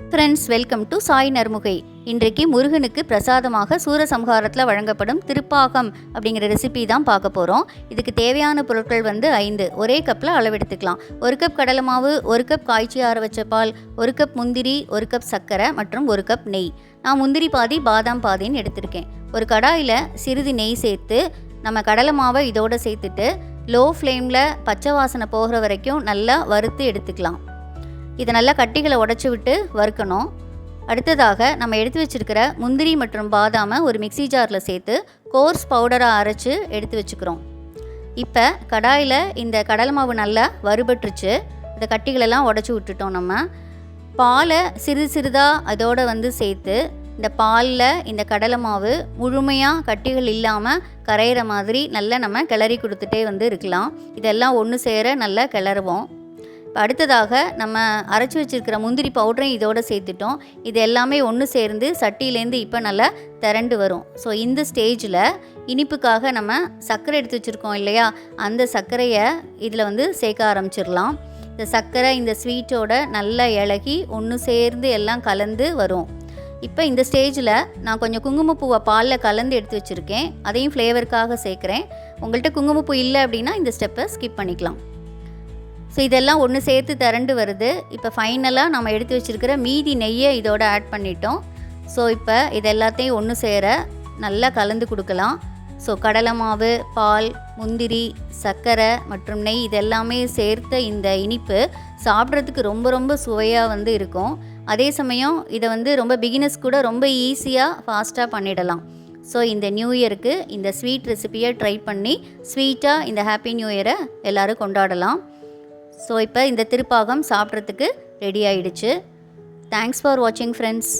Friends, welcome to Sai Narmugai. இன்றைக்கு முருகனுக்கு பிரசாதமாக சூரசம்ஹாரத்தில் வழங்கப்படும் திருப்பாகம் அப்படிங்கிற ரெசிபி தான் பார்க்க போகிறோம். இதுக்கு தேவையான பொருட்கள் 5 ஒரே கப்பில் அளவெடுத்துக்கலாம். 1 கப் கடலை மாவு, 1 கப் காய்ச்சி ஆற வச்ச பால், 1 கப் முந்திரி, 1 கப் சர்க்கரை மற்றும் 1 கப் நெய். நான் முந்திரி பாதி பாதாம் பாதின்னு எடுத்திருக்கேன். ஒரு கடாயில் சிறிது நெய் சேர்த்து நம்ம கடலை மாவை இதோடு சேர்த்துட்டு லோ ஃப்ளேமில் பச்சை வாசனை போகிற வரைக்கும் நல்லா வறுத்து எடுத்துக்கலாம். இதை நல்லா கட்டிகளை உடச்சி விட்டு வறுக்கணும். அடுத்ததாக நம்ம எடுத்து வச்சுருக்கிற முந்திரி மற்றும் பாதாமை ஒரு மிக்சி ஜாரில் சேர்த்து கோர்ஸ் பவுடராக அரைச்சி எடுத்து வச்சுக்கிறோம். இப்போ கடாயில் இந்த கடலை மாவு நல்லா வறுபட்டுருச்சு. இந்த கட்டிகளெல்லாம் உடச்சி விட்டுட்டோம். நம்ம பாலை சிறிது சிறிதாக அதோடு சேர்த்து இந்த பாலில் இந்த கடலை மாவு முழுமையாக கட்டிகள் இல்லாமல் கரையிற மாதிரி நல்லா நம்ம கிளறி கொடுத்துட்டே இருக்கலாம். இதெல்லாம் ஒன்று சேர நல்லா கிளறுவோம். இப்போ அடுத்ததாக நம்ம அரைச்சி வச்சுருக்கிற முந்திரி பவுடரையும் இதோடு சேர்த்துட்டோம். இது எல்லாமே ஒன்று சேர்ந்து சட்டியிலேருந்து இப்போ நல்லா திரண்டு வரும். ஸோ இந்த ஸ்டேஜில் இனிப்புக்காக நம்ம சர்க்கரை எடுத்து வச்சுருக்கோம் இல்லையா, அந்த சர்க்கரையை இதில் சேர்க்க ஆரம்பிச்சிடலாம். இந்த சர்க்கரை இந்த ஸ்வீட்டோட நல்லா இலகி ஒன்று சேர்ந்து எல்லாம் கலந்து வரும். இப்போ இந்த ஸ்டேஜில் நான் கொஞ்சம் குங்குமப்பூவை பாலில் கலந்து எடுத்து வச்சுருக்கேன். அதையும் ஃப்ளேவருக்காக சேர்க்குறேன். உங்கள்கிட்ட குங்குமப்பூ இல்லை அப்படின்னா இந்த ஸ்டெப்பை ஸ்கிப் பண்ணிக்கலாம். ஸோ இதெல்லாம் ஒன்று சேர்த்து திரண்டு வருது. இப்போ ஃபைனலாக நம்ம எடுத்து வச்சுருக்கிற மீதி நெய்யை இதோட ஆட் பண்ணிட்டோம். ஸோ இப்போ இது எல்லாத்தையும் ஒன்று சேர நல்லா கலந்து கொடுக்கலாம். ஸோ கடலை மாவு, பால், முந்திரி, சர்க்கரை மற்றும் நெய் இதெல்லாமே சேர்த்த இந்த இனிப்பு சாப்பிட்றதுக்கு ரொம்ப ரொம்ப சுவையாக இருக்கும். அதே சமயம் இதை ரொம்ப பிகினர்ஸ் கூட ரொம்ப ஈஸியாக ஃபாஸ்ட்டாக பண்ணிடலாம். ஸோ இந்த நியூ இயருக்கு இந்த ஸ்வீட் ரெசிபியை ட்ரை பண்ணி ஸ்வீட்டாக இந்த ஹாப்பி நியூ இயரை எல்லோரும் கொண்டாடலாம். ஸோ இப்போ இந்த திருப்பாகம் சாப்பிட்றதுக்கு ரெடி ஆகிடுச்சு. தேங்க்ஸ் ஃபார் வாட்சிங் ஃப்ரெண்ட்ஸ்.